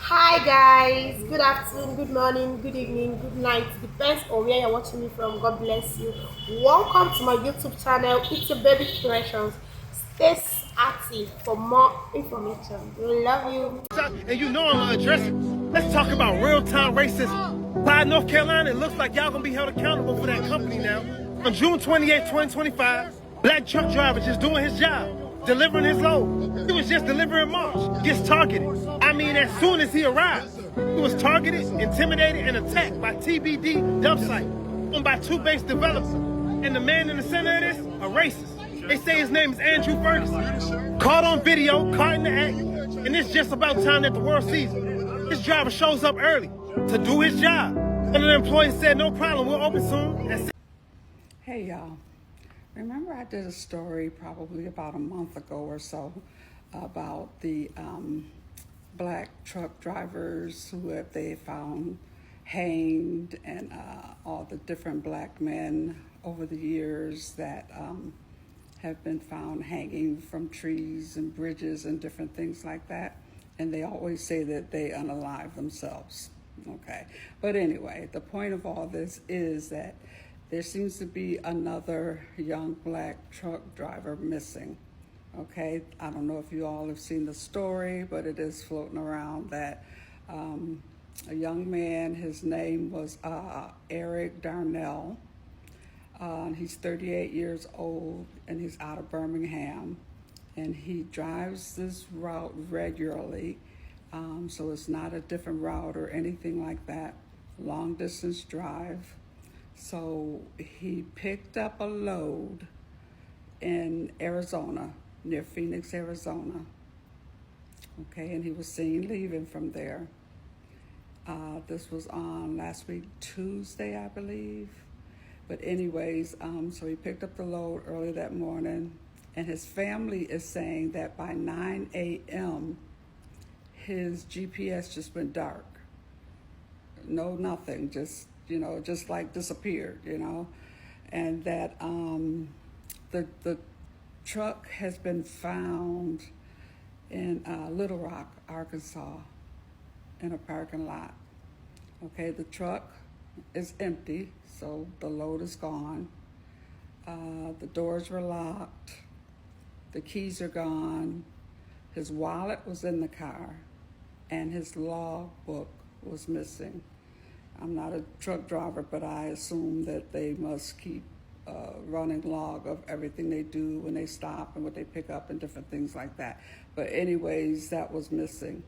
Hi guys, good afternoon, good morning, good evening, good night. Depends on where you're watching me from. God bless you. Welcome to my YouTube channel. It's a baby creations. Stay active for more information. Love you. And you know I'm gonna address it. Let's talk about real-time racism. By North Carolina, it looks like y'all gonna be held accountable for that company now. On June 28, 2025, black truck driver just doing his job, delivering his load. He was just delivering mulch, gets targeted. I mean, as soon as he arrived, he was targeted, intimidated, and attacked by TBD dump site, owned by two base developers. And the man in the center of this, a racist. They say his name is Andrew Ferguson. Caught on video, caught in the act, and it's just about time that the world sees him. This driver shows up early to do his job. And an employee said, no problem, we'll open soon. Hey y'all, remember I did a story probably about a month ago or so about the black truck drivers who they found hanged, and all the different black men over the years that have been found hanging from trees and bridges and different things like that. And they always say that they unalive themselves. Okay. But anyway, the point of all this is that there seems to be another young black truck driver missing. Okay. I don't know if you all have seen the story, but it is floating around that a young man, his name was Eric Darnell. He's 38 years old, and he's out of Birmingham, and he drives this route regularly. So it's not a different route or anything like that. Long distance drive. So he picked up a load in Arizona, near Phoenix, Arizona. Okay, and he was seen leaving from there. This was on last week, Tuesday, I believe. But anyways, so he picked up the load early that morning, and his family is saying that by 9 a.m., his GPS just went dark. No, nothing, just like disappeared, and that the truck has been found in Little Rock, Arkansas, in a parking lot. Okay, the truck is empty, so the load is gone. The doors were locked. The keys are gone. His wallet was in the car, and his logbook was missing. I'm not a truck driver, but I assume that they must keep a running log of everything they do when they stop and what they pick up and different things like that. But anyways, that was missing.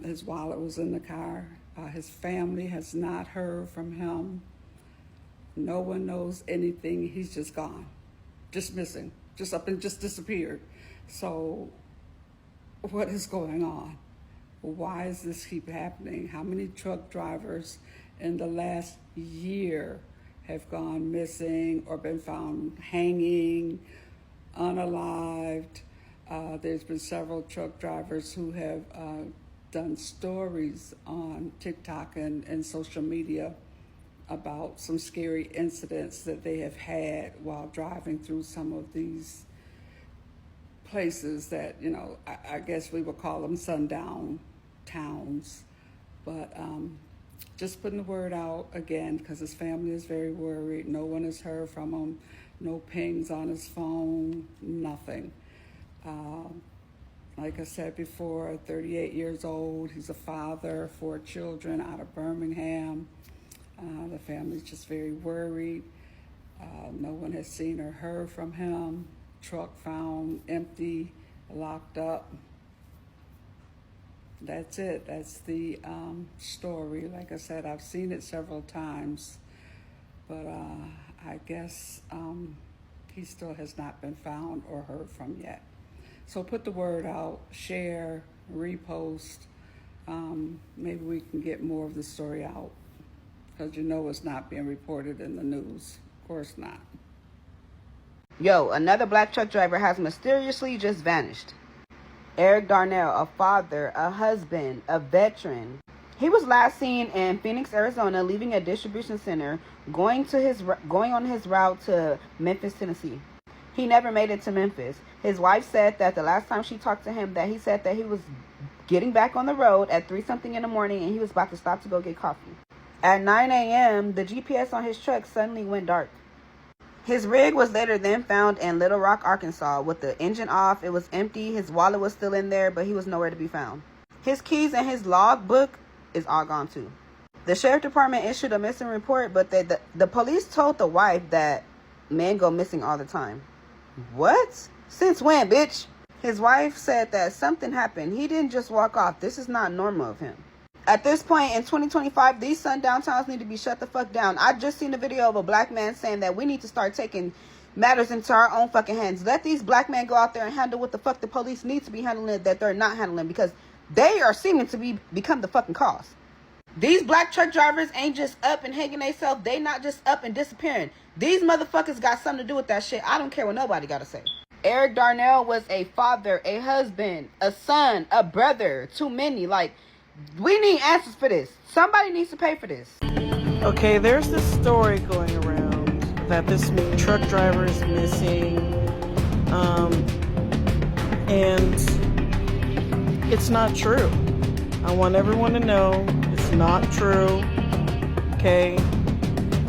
His wallet was in the car. His family has not heard from him. No one knows anything. He's just gone, just missing, just up and just disappeared. So what is going on? Why does this keep happening? How many truck drivers in the last year have gone missing or been found hanging, unalived? There's been several truck drivers who have done stories on TikTok and social media about some scary incidents that they have had while driving through some of these places that, I guess we would call them sundown towns. But just putting the word out again, because his family is very worried. No one has heard from him. No pings on his phone, nothing. Like I said before, 38 years old. He's a father, 4 children out of Birmingham. The family's just very worried. No one has seen or heard from him. Truck found empty, locked up. That's it. That's the story. Like I said, I've seen it several times, but I guess he still has not been found or heard from yet. So put the word out, share, repost. Maybe we can get more of the story out, because it's not being reported in the news. Of course not. Yo, another black truck driver has mysteriously just vanished. Eric Darnell, a father, a husband, a veteran. He was last seen in Phoenix, Arizona, leaving a distribution center, going on his route to Memphis, Tennessee. He never made it to Memphis. His wife said that the last time she talked to him, that he said that he was getting back on the road at 3-something in the morning, and he was about to stop to go get coffee. At 9 a.m., the GPS on his truck suddenly went dark. His rig was later then found in Little Rock, Arkansas, with the engine off. It was empty. His wallet was still in there, but he was nowhere to be found. His keys and his log book is all gone too. The sheriff department issued a missing report, but the police told the wife that men go missing all the time. What? Since when, bitch? His wife said that something happened. He didn't just walk off. This is not normal of him. At this point in 2025, these sundown towns need to be shut the fuck down. I just seen a video of a black man saying that we need to start taking matters into our own fucking hands. Let these black men go out there and handle what the fuck the police need to be handling that they're not handling, because they are seeming to become the fucking cause. These black truck drivers ain't just up and hanging themselves. They not just up and disappearing. These motherfuckers got something to do with that shit. I don't care what nobody got to say. Eric Darnell was a father, a husband, a son, a brother. Too many. Like, we need answers for this. Somebody needs to pay for this. Okay, there's this story going around that this truck driver is missing. And it's not true. I want everyone to know it's not true. Okay?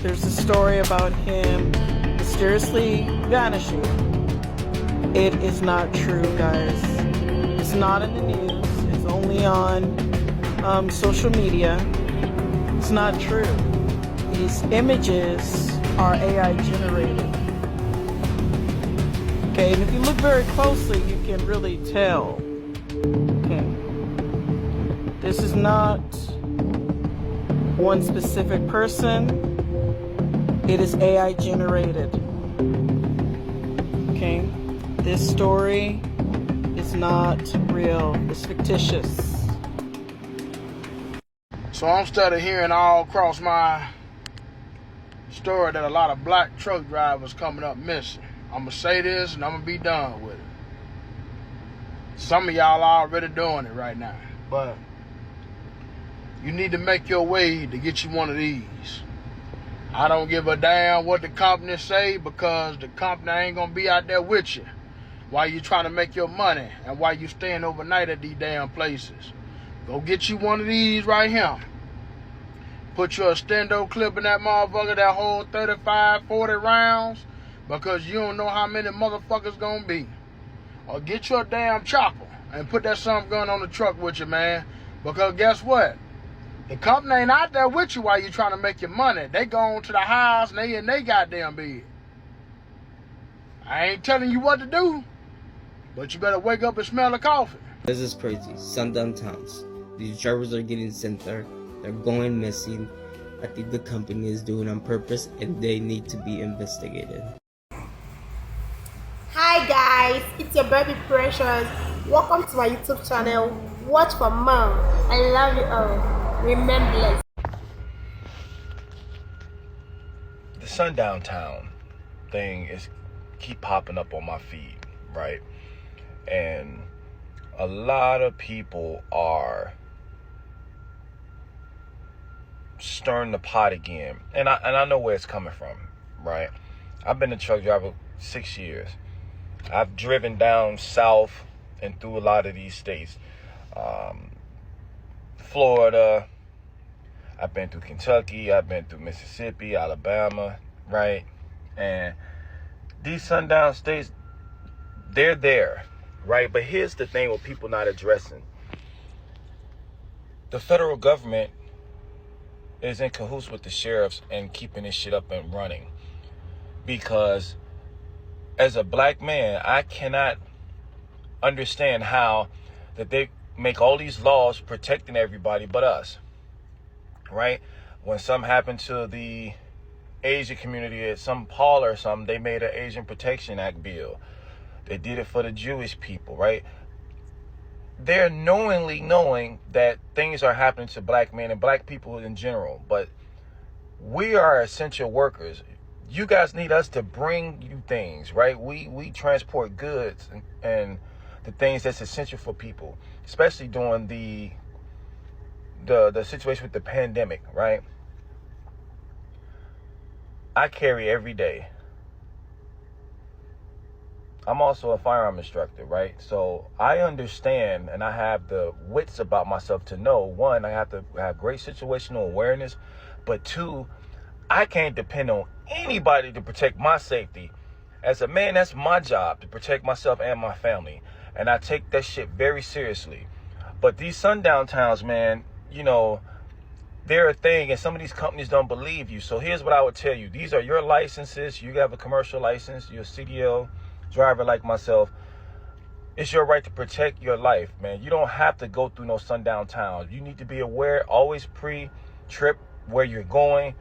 There's a story about him mysteriously vanishing. It is not true, guys. It's not in the news. It's only on social media. It's not true. These images are AI generated. Okay, and if you look very closely, you can really tell. Okay. This is not one specific person. It is AI generated. Okay. This story is not real. It's fictitious. So I'm started hearing all across my story that a lot of black truck drivers coming up missing. I'm going to say this and I'm going to be done with it. Some of y'all are already doing it right now. But you need to make your way to get you one of these. I don't give a damn what the company say, because the company ain't going to be out there with you while you trying to make your money and while you staying overnight at these damn places. Go get you one of these right here. Put your stendo clip in that motherfucker that hold 35, 40 rounds, because you don't know how many motherfuckers gonna be. Or get your damn chopper and put that some gun on the truck with you, man. Because guess what? The company ain't out there with you while you trying to make your money. They going to the house and they in they goddamn bed. I ain't telling you what to do, but you better wake up and smell the coffee. This is crazy. Sundown towns. These drivers are getting sent there. They're going missing. I think the company is doing it on purpose and they need to be investigated. Hi guys, it's your baby Precious. Welcome to my YouTube channel. Watch for more. I love you all. Remember blessed. The sundown town thing is keep popping up on my feed, right? And a lot of people are stirring the pot again, and I know where it's coming from, right? I've been a truck driver 6 years. I've driven down south and through a lot of these states, Florida. I've been through Kentucky. I've been through Mississippi, Alabama, right? And these sundown states, they're there, right? But here's the thing with people not addressing. The federal government is in cahoots with the sheriffs and keeping this shit up and running. Because as a black man, I cannot understand how that they make all these laws protecting everybody but us, right? When something happened to the Asian community at some parlor or something, they made an Asian Protection Act bill. They did it for the Jewish people, right? They're knowingly knowing that things are happening to black men and black people in general, but we are essential workers. You guys need us to bring you things, right? We transport goods and the things that's essential for people, especially during the situation with the pandemic, right? I carry every day I'm also a firearm instructor, right? So I understand, and I have the wits about myself to know, one, I have to have great situational awareness, but two, I can't depend on anybody to protect my safety. As a man, that's my job, to protect myself and my family. And I take that shit very seriously. But these sundown towns, man, you know, they're a thing, and some of these companies don't believe you. So here's what I would tell you. These are your licenses. You have a commercial license. You're a CDL driver like myself. It's your right to protect your life, man. You don't have to go through no sundown towns. You need to be aware, always pre-trip where you're going.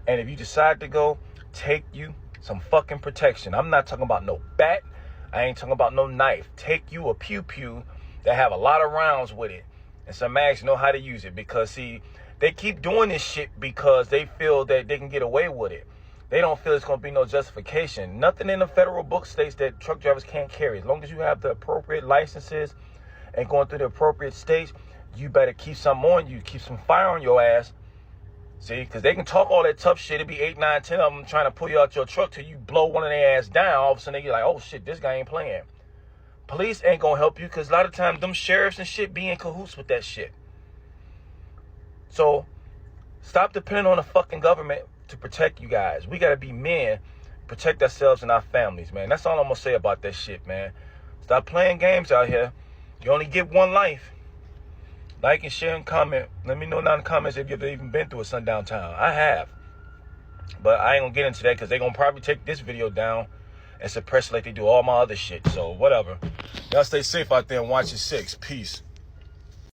And if you decide to go, take you some fucking protection. I'm not talking about no bat. I ain't talking about no knife. Take you a pew-pew that have a lot of rounds with it. And some mags know how to use it. Because, see, they keep doing this shit because they feel that they can get away with it. They don't feel it's going to be no justification. Nothing in the federal book states that truck drivers can't carry. As long as you have the appropriate licenses and going through the appropriate states, you better keep something on you. Keep some fire on your ass. See, because they can talk all that tough shit. It'd be 8, 9, 10 of them trying to pull you out your truck till you blow one of their ass down. All of a sudden, they get like, oh, shit, this guy ain't playing. Police ain't going to help you because a lot of times them sheriffs and shit be in cahoots with that shit. So, stop depending on the fucking government to protect you guys. We got to be men, protect ourselves and our families, man. That's all I'm going to say about that shit, man. Stop playing games out here. You only get one life. Like and share and comment. Let me know down in the comments if you've even been through a sundown town. I have. But I ain't going to get into that because they're going to probably take this video down and suppress it like they do all my other shit. So, whatever. Y'all stay safe out there and watch your 6. Peace.